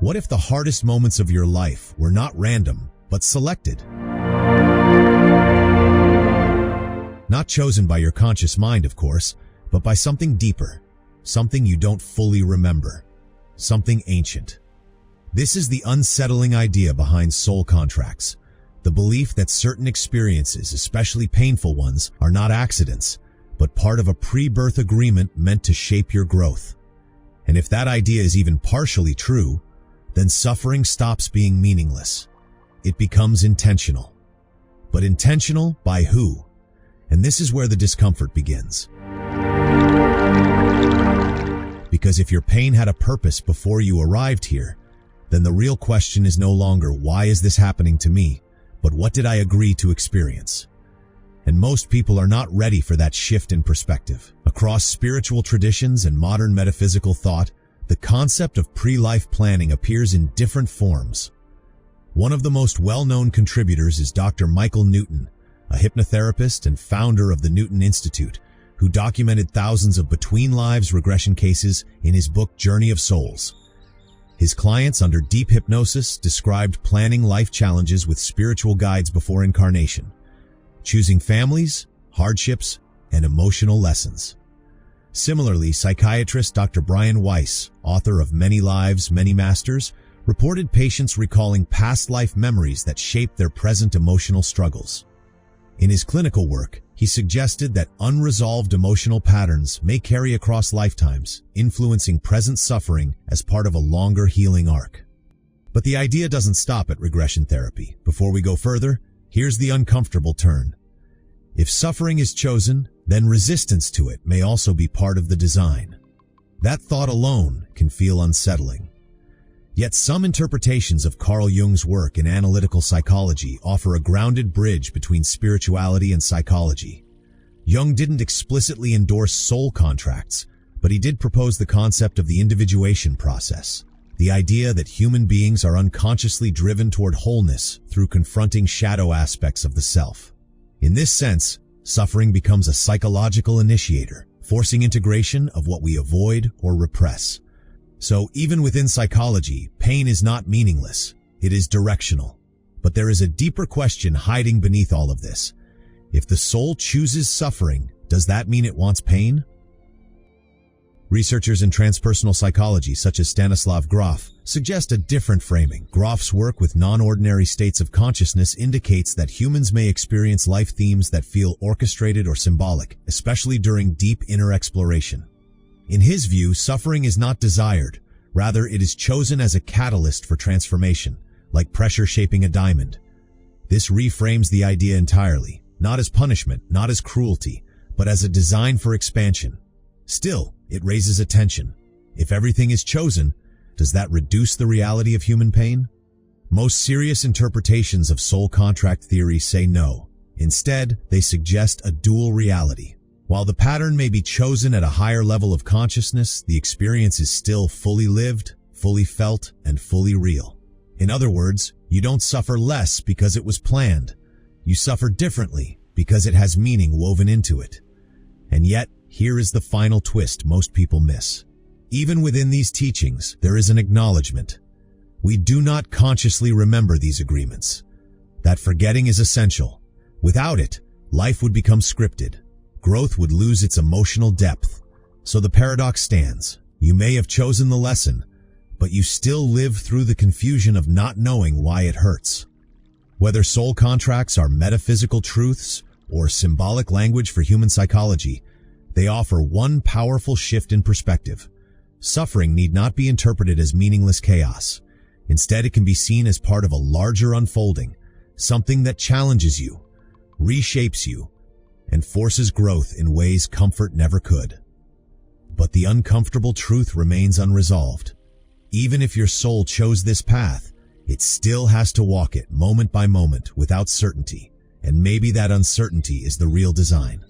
What if the hardest moments of your life were not random, but selected? Not chosen by your conscious mind, of course, but by something deeper, something you don't fully remember, something ancient. This is the unsettling idea behind soul contracts, the belief that certain experiences, especially painful ones, are not accidents, but part of a pre-birth agreement meant to shape your growth. And if that idea is even partially true, then suffering stops being meaningless. It becomes intentional. But intentional by who? And this is where the discomfort begins. Because if your pain had a purpose before you arrived here, then the real question is no longer why is this happening to me, but what did I agree to experience? And most people are not ready for that shift in perspective. Across spiritual traditions and modern metaphysical thought, the concept of pre-life planning appears in different forms. One of the most well-known contributors is Dr. Michael Newton, a hypnotherapist and founder of the Newton Institute, who documented thousands of between-lives regression cases in his book Journey of Souls. His clients under deep hypnosis described planning life challenges with spiritual guides before incarnation, choosing families, hardships, and emotional lessons. Similarly, psychiatrist Dr. Brian Weiss, author of Many Lives, Many Masters, reported patients recalling past life memories that shaped their present emotional struggles. In his clinical work, he suggested that unresolved emotional patterns may carry across lifetimes, influencing present suffering as part of a longer healing arc. But the idea doesn't stop at regression therapy. Before we go further, here's the uncomfortable turn. If suffering is chosen, then resistance to it may also be part of the design. That thought alone can feel unsettling. Yet some interpretations of Carl Jung's work in analytical psychology offer a grounded bridge between spirituality and psychology. Jung didn't explicitly endorse soul contracts, but he did propose the concept of the individuation process, the idea that human beings are unconsciously driven toward wholeness through confronting shadow aspects of the self. In this sense, suffering becomes a psychological initiator, forcing integration of what we avoid or repress. So even within psychology, pain is not meaningless. It is directional. But there is a deeper question hiding beneath all of this. If the soul chooses suffering, does that mean it wants pain? Researchers in transpersonal psychology, such as Stanislav Grof, suggest a different framing. Grof's work with non-ordinary states of consciousness indicates that humans may experience life themes that feel orchestrated or symbolic, especially during deep inner exploration. In his view, suffering is not desired. Rather, it is chosen as a catalyst for transformation, like pressure shaping a diamond. This reframes the idea entirely, not as punishment, not as cruelty, but as a design for expansion. Still, it raises attention. If everything is chosen, does that reduce the reality of human pain? Most serious interpretations of soul contract theory say no. Instead, they suggest a dual reality. While the pattern may be chosen at a higher level of consciousness, the experience is still fully lived, fully felt, and fully real. In other words, you don't suffer less because it was planned. You suffer differently because it has meaning woven into it. And yet, here is the final twist most people miss. Even within these teachings, there is an acknowledgement. We do not consciously remember these agreements. That forgetting is essential. Without it, life would become scripted. Growth would lose its emotional depth. So the paradox stands. You may have chosen the lesson, but you still live through the confusion of not knowing why it hurts. Whether soul contracts are metaphysical truths or symbolic language for human psychology, they offer one powerful shift in perspective. Suffering need not be interpreted as meaningless chaos. Instead, it can be seen as part of a larger unfolding, something that challenges you, reshapes you, and forces growth in ways comfort never could. But the uncomfortable truth remains unresolved. Even if your soul chose this path, it still has to walk it moment by moment without certainty, and maybe that uncertainty is the real design.